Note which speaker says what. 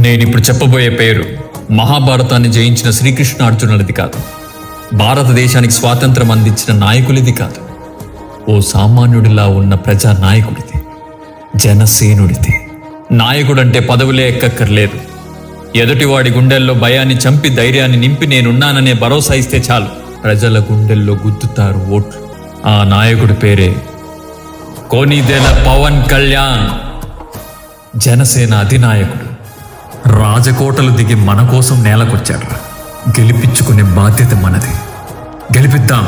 Speaker 1: నేనిప్పుడు చెప్పబోయే పేరు మహాభారతాన్ని జయించిన శ్రీకృష్ణార్జునులది కాదు. భారతదేశానికి స్వాతంత్రం అందించిన నాయకులిది కాదు. ఓ సామాన్యుడిలా ఉన్న ప్రజా నాయకుడిది, జనసేనుడిది. నాయకుడంటే పదవులే ఎక్కక్కర్లేదు. ఎదుటివాడి గుండెల్లో భయాన్ని చంపి ధైర్యాన్ని నింపి నేనున్నాననే భరోసా ఇస్తే చాలు, ప్రజల గుండెల్లో గుద్దుతారు ఓట్లు. ఆ నాయకుడి పేరే కొనిదెల పవన్ కళ్యాణ్, జనసేన అధినాయకుడు. రాజకోటలు దిగి మన కోసం నేలకొచ్చాడు. గెలిపించుకునే బాధ్యత మనది. గెలిపిద్దాం.